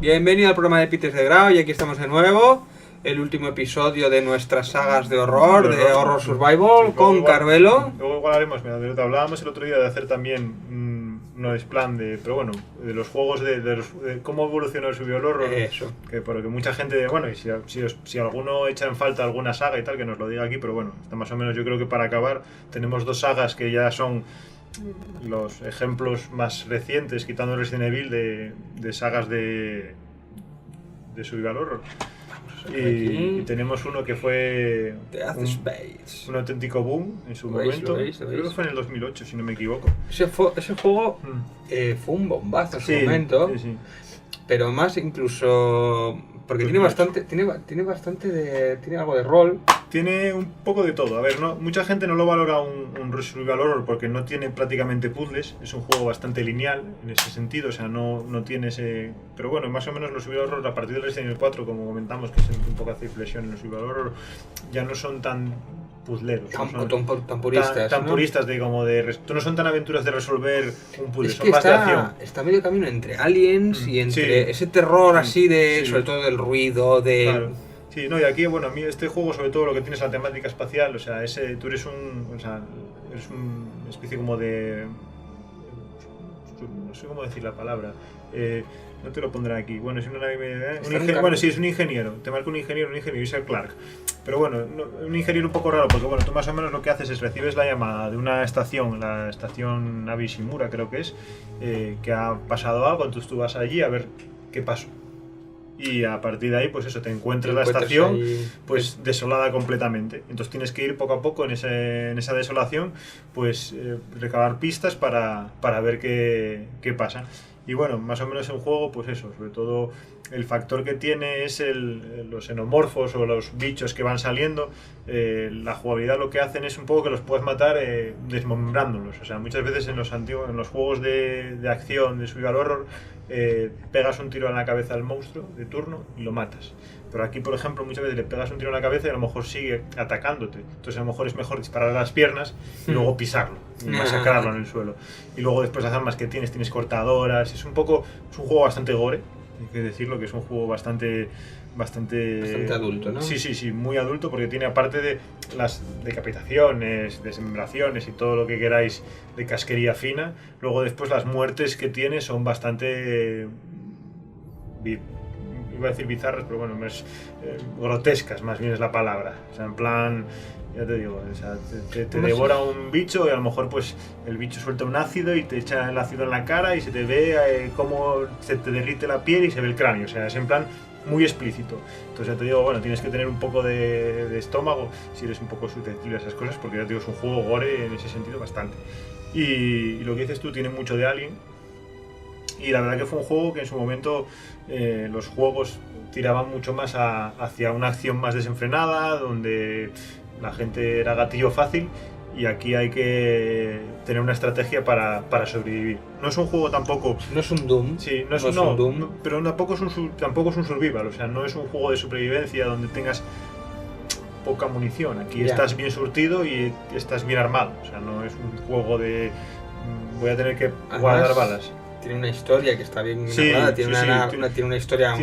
Bienvenido al programa de Pites de Grau y aquí estamos de nuevo. El último episodio de nuestras sagas de horror, de Horror Survival, sí, con Carvelo. Luego igual haremos, mira, de lo que hablábamos el otro día de hacer también, no es plan de, pero bueno, de los juegos de cómo evolucionó el survival horror. Eso. Porque mucha gente, bueno, y si alguno echa en falta alguna saga y tal, que nos lo diga aquí, pero bueno, está más o menos, yo creo que para acabar tenemos dos sagas que ya son los ejemplos más recientes, quitando Resident Evil, de sagas de survival horror. Y tenemos uno que fue un auténtico boom en su momento. Creo que fue en el 2008, si no me equivoco. Ese juego fue un bombazo en su momento. Sí. Pero más incluso porque tiene algo de rol. Tiene un poco de todo. A ver, mucha gente no lo valora un survival horror porque no tiene prácticamente puzzles. Es un juego bastante lineal en ese sentido, o sea, no tiene ese... Pero bueno, más o menos los survival horror a partir del Resident Evil 4, como comentamos, que es un poco hace inflexión en los survival horror, ya no son tan puzzleros. Tan puristas. Tan puristas no son tan aventuras de resolver un puzzle, son más de acción. Está medio camino entre Aliens y entre ese terror así de, sobre todo del ruido, de... Claro. Sí, no, y aquí, bueno, a mí este juego, sobre todo lo que tiene es la temática espacial, o sea, tú eres una especie como de... no sé cómo decir la palabra, no te lo pondré aquí, bueno, es una nave... sí, es un ingeniero, te marca un ingeniero, y es el Clark. Pero bueno, un ingeniero un poco raro, porque bueno, tú más o menos lo que haces es recibes la llamada de una estación, la estación Navi Shimura creo que es, que ha pasado algo, entonces tú vas allí a ver qué pasó. Y a partir de ahí, pues eso, te encuentras la estación ahí, pues desolada completamente. Entonces tienes que ir poco a poco en esa desolación, pues recabar pistas para ver qué pasa. Y bueno, más o menos en juego, pues eso, sobre todo el factor que tiene es los xenomorfos o los bichos que van saliendo. La jugabilidad lo que hacen es un poco que los puedes matar desmembrándolos. O sea, muchas veces en los juegos de acción, de survival horror, pegas un tiro en la cabeza al monstruo de turno y lo matas. Pero aquí, por ejemplo, muchas veces le pegas un tiro en la cabeza y a lo mejor sigue atacándote. Entonces a lo mejor es mejor disparar a las piernas y luego pisarlo y masacrarlo en el suelo. Y luego después las armas que tienes cortadoras. Es un juego bastante gore, hay que decirlo, que es un juego bastante adulto, ¿no? Sí, muy adulto, porque tiene, aparte de las decapitaciones, desmembraciones y todo lo que queráis de casquería fina, luego después las muertes que tiene son bastante... iba a decir bizarras, pero bueno, grotescas más bien es la palabra. O sea, en plan, ya te digo, o sea, te devora un bicho y a lo mejor pues el bicho suelta un ácido y te echa el ácido en la cara y se te ve cómo se te derrite la piel y se ve el cráneo. O sea, es en plan muy explícito. Entonces ya te digo, bueno, tienes que tener un poco de estómago si eres un poco susceptible a esas cosas, porque ya te digo, es un juego gore en ese sentido bastante. Y lo que dices tú tiene mucho de Alien. Y la verdad que fue un juego que en su momento los juegos tiraban mucho más hacia una acción más desenfrenada, donde la gente era gatillo fácil, y aquí hay que tener una estrategia para sobrevivir. No es un juego tampoco... No es un Doom. Sí, no es un Doom. Pero tampoco es un survival, o sea, no es un juego de supervivencia donde tengas poca munición. Aquí estás bien surtido y estás bien armado, o sea, no es un juego de... voy a tener que guardar balas. Tiene una historia que está bien narrada, tiene una historia,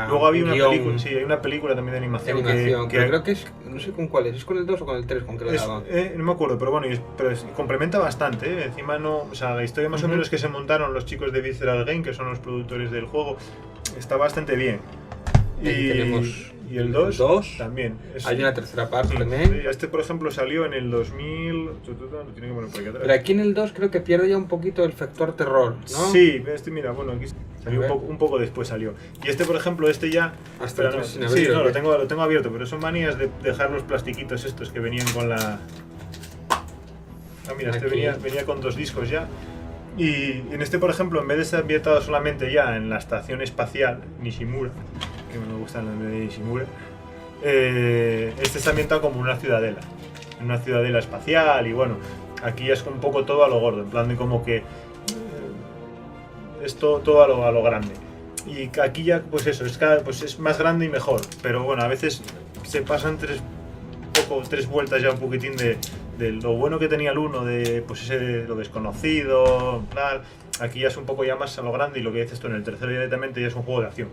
Luego había hay una película también de animación. Pero creo que es, no sé con cuál es con el 2 o con el 3 con que lo daba. No me acuerdo, pero bueno, complementa bastante, Encima o sea, la historia más o menos que se montaron los chicos de Visceral Game, que son los productores del juego, está bastante bien. Y el 2 también. Hay una tercera parte también. Este, por ejemplo, salió en el 2000... Lo tiene que poner por aquí atrás. Pero aquí en el 2 creo que pierde ya un poquito el factor terror, ¿no? Sí, mira, bueno, aquí salió un poco después salió. Y este, por ejemplo, ya... Hasta lo tengo abierto, pero son manías de dejar los plastiquitos estos que venían con la... mira, este venía con 2 discos ya. Y en este, por ejemplo, en vez de estar ambientado solamente ya en la estación espacial Nishimura, que me gusta el nombre de Nishimura, este está ambientado como una ciudadela espacial, y bueno, aquí es un poco todo a lo gordo, en plan de como que es todo a lo grande. Y aquí ya, pues eso, es más grande y mejor, pero bueno, a veces se pasan tres vueltas ya un poquitín de de lo bueno que tenía el 1, de pues ese, lo desconocido, tal. Aquí ya es un poco ya más a lo grande y lo que dices tú en el tercero directamente ya es un juego de acción.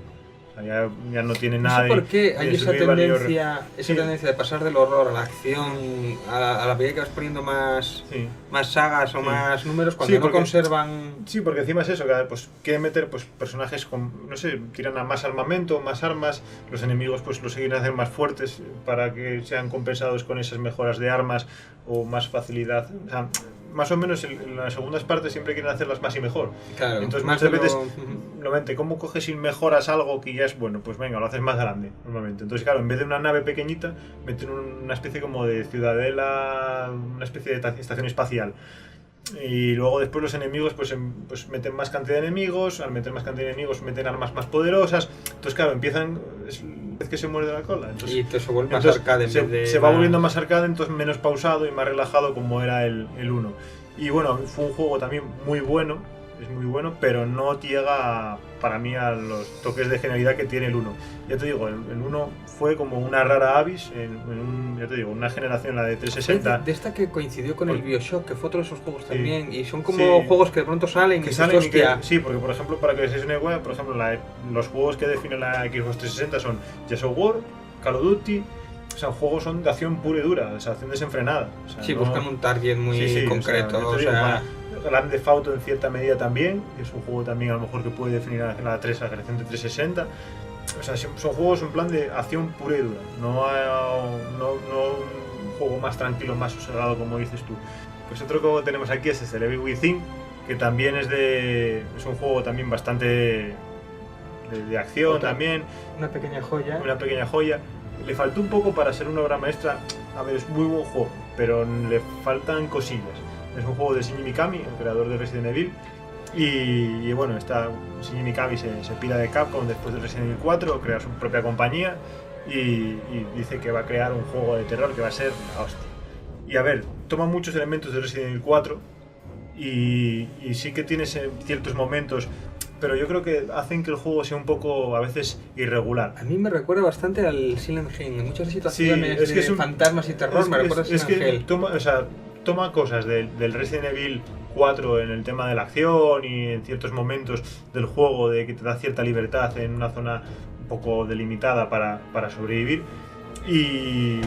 O sea, ya no tiene nada no sé por qué hay esa tendencia, sí. tendencia de pasar del horror a la acción, a la medida que vas poniendo más, más sagas o más números, cuando no conservan... Sí, porque encima es eso, que pues quieren meter pues personajes con, no sé, tiran a más armamento, más armas, los enemigos pues los quieren hacer más fuertes para que sean compensados con esas mejoras de armas o más facilidad. O sea, más o menos en las segundas partes siempre quieren hacerlas más y mejor. Claro, entonces muchas veces, normalmente, ¿cómo coges y mejoras algo que ya es bueno? Pues venga, lo haces más grande, normalmente. Entonces, claro, en vez de una nave pequeñita, meten una especie como de ciudadela, una especie de estación espacial. Y luego después los enemigos pues meten más cantidad de enemigos, al meter más cantidad de enemigos meten armas más poderosas, entonces claro, empiezan, es que se muerde la cola, entonces, y se vuelve más arcade en vez de se va volviendo más arcade, entonces menos pausado y más relajado como era el 1. Y bueno, fue un juego también muy bueno, es muy bueno, pero no llega para mí a los toques de genialidad que tiene el 1. Ya te digo, el 1 fue como una rara avis ya te digo, una generación, la de 360. De esta que coincidió con el BioShock, que fue otro de esos juegos también, y son como juegos que de pronto salen que salen sí, porque por ejemplo, para que veáis una idea, por ejemplo, los juegos que definen la Xbox 360 son Gears of War, Call of Duty. O sea, juegos son de acción pura y dura, o sea, acción desenfrenada. O sea, sí, buscan un target muy concreto. O sea, Grand Theft Auto en cierta medida también, que es un juego también a lo mejor que puede definir la generación de 360. O sea, son juegos en plan de acción pura y dura, no un juego más tranquilo, más sosegado como dices tú. Pues otro juego que tenemos aquí es el Evil Within, que también es un juego también bastante de acción también. Una pequeña joya. Una pequeña joya. Le faltó un poco para ser una obra maestra. A ver, es muy buen juego, pero le faltan cosillas. Es un juego de Shinji Mikami, el creador de Resident Evil. Y bueno, Shinji Mikami se pira de Capcom después de Resident Evil 4, crea su propia compañía y dice que va a crear un juego de terror que va a ser la hostia. Y a ver, toma muchos elementos de Resident Evil 4 y sí que tiene ciertos momentos, pero yo creo que hacen que el juego sea un poco a veces irregular. A mí me recuerda bastante al Silent Hill, en muchas situaciones de fantasmas y terror me recuerda a Silent Hill. Toma cosas del Resident Evil 4 en el tema de la acción y en ciertos momentos del juego de que te da cierta libertad en una zona un poco delimitada para sobrevivir. Y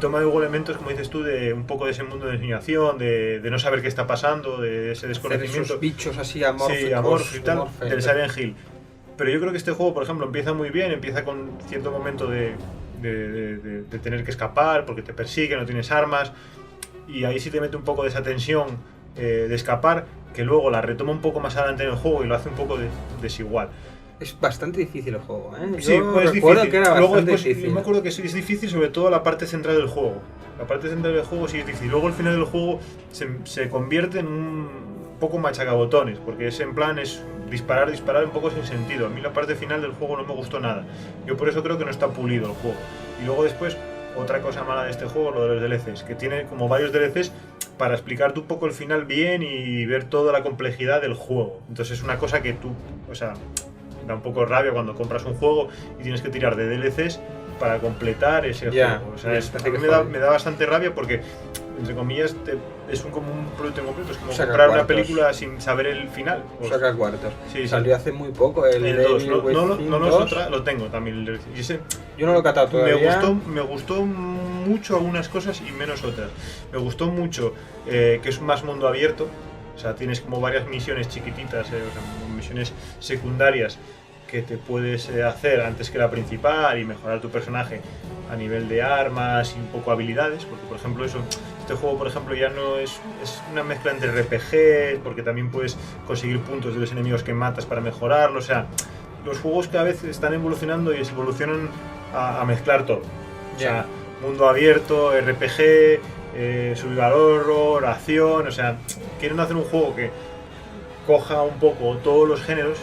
toma luego elementos, como dices tú, de un poco de ese mundo de ensoñación, de no saber qué está pasando, de ese desconocimiento. Esos bichos así amorfos y tal, del Silent Hill. Pero yo creo que este juego, por ejemplo, empieza muy bien, empieza con cierto momento de tener que escapar porque te persigue, no tienes armas, y ahí sí te mete un poco de esa tensión de escapar, que luego la retoma un poco más adelante en el juego y lo hace un poco desigual. Es bastante difícil el juego, ¿eh? Sí, pues recuerdo que era luego bastante después, difícil. Yo me acuerdo que sí es difícil, sobre todo la parte central del juego. La parte central del juego sí es difícil. Luego el final del juego se convierte en un poco machacabotones, porque es en plan, es disparar un poco sin sentido. A mí la parte final del juego no me gustó nada. Yo por eso creo que no está pulido el juego. Y luego después, otra cosa mala de este juego, lo de los DLCs, que tiene como varios DLCs para explicarte un poco el final bien y ver toda la complejidad del juego. Entonces es una cosa que tú, o sea, da un poco rabia cuando compras un juego y tienes que tirar de DLCs para completar ese juego. O sea, a mí me da bastante rabia porque, entre comillas, es como un producto incompleto. Es como comprar una película sin saber el final. Pues, saca cuartos. Sí, salió hace muy poco el 2. Lo tengo también. Y ese, yo no lo he catado todavía. Me gustó mucho algunas cosas y menos otras. Me gustó mucho que es más mundo abierto. O sea, tienes como varias misiones chiquititas, o sea, misiones secundarias que te puedes hacer antes que la principal y mejorar tu personaje a nivel de armas y un poco habilidades, porque por ejemplo este juego por ejemplo ya no es una mezcla entre RPG, porque también puedes conseguir puntos de los enemigos que matas para mejorarlo. O sea, los juegos cada vez están evolucionando y se evolucionan a mezclar todo. O sea, mundo abierto, RPG, survival horror, acción, o sea, quieren hacer un juego que coja un poco todos los géneros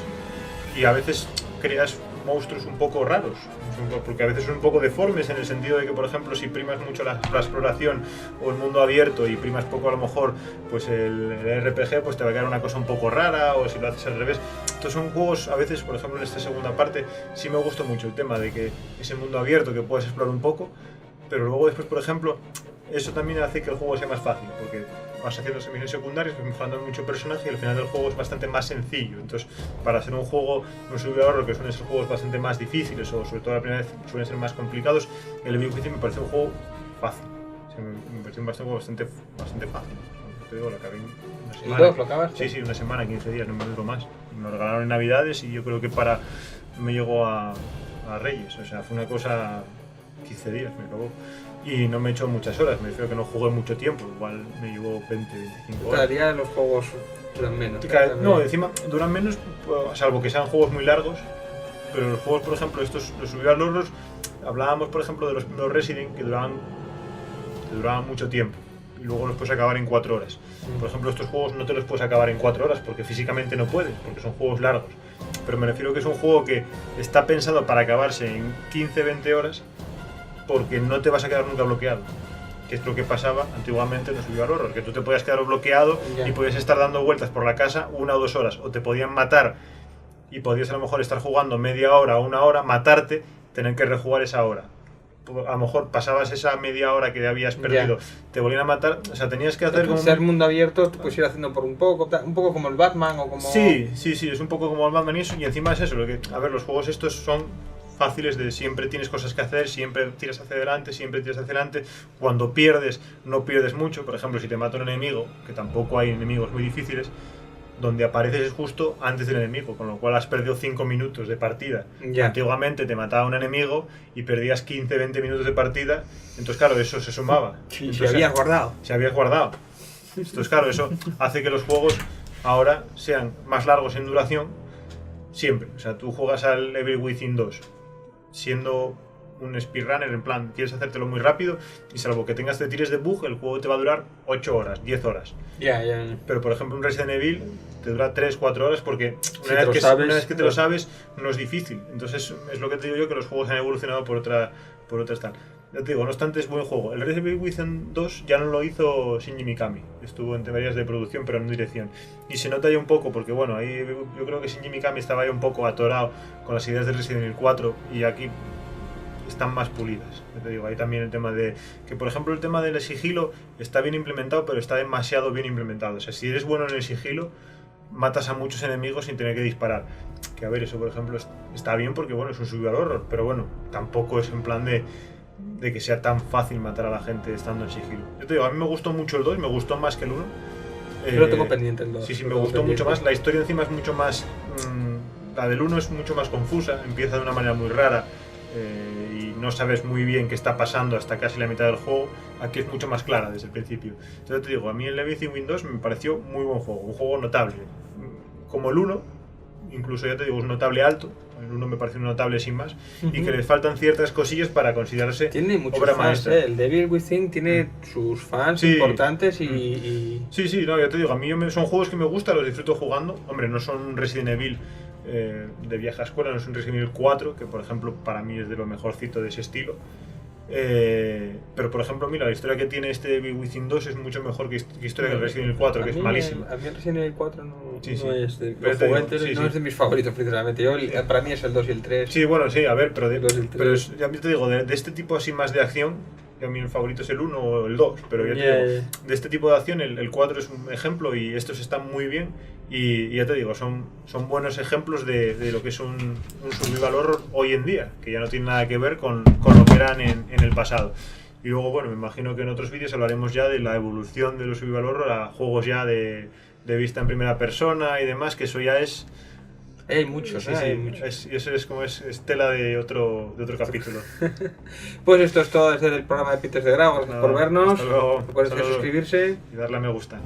y a veces creas monstruos un poco raros, porque a veces son un poco deformes en el sentido de que, por ejemplo, si primas mucho la exploración o el mundo abierto y primas poco a lo mejor pues el RPG, pues te va a quedar una cosa un poco rara, o si lo haces al revés. Estos son juegos, a veces, por ejemplo, en esta segunda parte sí me gustó mucho el tema de que ese mundo abierto que puedes explorar un poco, pero luego después, por ejemplo, eso también hace que el juego sea más fácil, porque vas haciendo misiones secundarias, vas mejorando mucho personaje y al final del juego es bastante más sencillo. Entonces, para hacer un juego, un subidor, que suelen ser juegos bastante más difíciles o sobre todo la primera vez suelen ser más complicados, el Evil Within me parece un juego fácil. Me pareció bastante fácil. Te digo, lo acabé en una semana. ¿Lo acabaste? Sí, una semana, 15 días, no me duró más. Me lo regalaron en Navidades y yo creo que me llegó a Reyes. O sea, fue una cosa 15 días, me acabó. Y no me he hecho muchas horas, me refiero que no jugué mucho tiempo, igual me llevó 20, 25 horas. Cada día los juegos duran menos. No, encima duran menos, salvo que sean juegos muy largos. Pero los juegos, por ejemplo, estos, los survival horrors, hablábamos, por ejemplo, de los primeros Resident que duraban mucho tiempo y luego los puedes acabar en 4 horas. Por ejemplo, estos juegos no te los puedes acabar en 4 horas porque físicamente no puedes, porque son juegos largos. Pero me refiero que es un juego que está pensado para acabarse en 15-20 horas porque no te vas a quedar nunca bloqueado. Que es lo que pasaba antiguamente en los survival horror, que tú te podías quedar bloqueado y podías estar dando vueltas por la casa 1 o 2 horas, o te podían matar y podías a lo mejor estar jugando media hora o 1 hora, matarte, tener que rejugar esa hora. A lo mejor pasabas esa media hora que habías perdido, te volvían a matar, o sea, tenías que hacer como... Ser mundo abierto, tú puedes ir haciendo por un poco como el Batman o como... Sí, es un poco como el Batman y eso, y encima es eso, a ver, los juegos estos son fáciles de siempre tienes cosas que hacer, siempre tiras hacia adelante, cuando pierdes, no pierdes mucho, por ejemplo, si te mata un enemigo, que tampoco hay enemigos muy difíciles, donde apareces es justo antes del enemigo, con lo cual has perdido 5 minutos de partida. Antiguamente te mataba un enemigo y perdías 15-20 minutos de partida, entonces claro, eso se sumaba. Se habías guardado. Entonces claro, eso hace que los juegos ahora sean más largos en duración, siempre. O sea, tú juegas al Evil Within 2 siendo un speedrunner, en plan, quieres hacértelo muy rápido y salvo que tengas de tires de bug, el juego te va a durar 8 horas, 10 horas. Pero por ejemplo un Resident Evil te dura 3-4 horas porque una vez que te lo sabes no es difícil. Entonces es lo que te digo yo, que los juegos han evolucionado por otra tal. Ya te digo, no obstante es buen juego. El Resident Evil Within 2 ya no lo hizo Shinji Mikami, estuvo en teorías de producción pero no en dirección. Y se nota ya un poco porque bueno, ahí yo creo que Shinji Mikami estaba ahí un poco atorado con las ideas de Resident Evil 4 y aquí están más pulidas. Ya te digo, ahí también el tema de... Que por ejemplo el tema del sigilo está bien implementado, pero está demasiado bien implementado. O sea, si eres bueno en el sigilo, matas a muchos enemigos sin tener que disparar. Que a ver, eso por ejemplo está bien porque bueno, es un survival horror, pero bueno, tampoco es en plan de que sea tan fácil matar a la gente estando en sigilo. Yo te digo, a mí me gustó mucho el 2, me gustó más que el 1. Yo lo tengo pendiente el 2. Sí, me gustó mucho más. La historia encima es mucho más... la del 1 es mucho más confusa, empieza de una manera muy rara. Y no sabes muy bien qué está pasando hasta casi la mitad del juego. Aquí es mucho más clara desde el principio. Entonces te digo, a mí el Evil Within 2 me pareció muy buen juego, un juego notable. Como el 1, incluso ya te digo, es notable alto. El 1 me parece un notable sin más. Y que le faltan ciertas cosillas para considerarse tiene muchos obra fans, maestra. El Evil Within tiene sus fans importantes y... Sí, no, ya te digo, a mí son juegos que me gustan, los disfruto jugando. Hombre, no son Resident Evil de vieja escuela, no es un Resident Evil 4, que por ejemplo para mí es de lo mejorcito de ese estilo. Pero por ejemplo, mira, la historia que tiene este Evil Within 2 es mucho mejor que historia del Resident Evil 4, que es malísima. A mí el Resident Evil 4 no es de los juguetes, no es de mis favoritos precisamente. Para mí es el 2 y el 3. Sí, bueno, sí, a ver, pero ya te digo, de este tipo así más de acción, a mí el favorito es el 1 o el 2, pero ya te digo, de este tipo de acción el 4 es un ejemplo y estos están muy bien. Y ya te digo, son buenos ejemplos de lo que es un survival horror hoy en día, que ya no tiene nada que ver con lo que eran en el pasado. Y luego, bueno, me imagino que en otros vídeos hablaremos ya de la evolución de los survival horror a juegos ya de vista en primera persona y demás, que eso ya es... Hay muchos, hay muchos. Y eso es como es tela de otro capítulo. Pues esto es todo desde el programa de Peters de Grau. Gracias por vernos. Hasta luego. Recuerden suscribirse y darle a me gusta.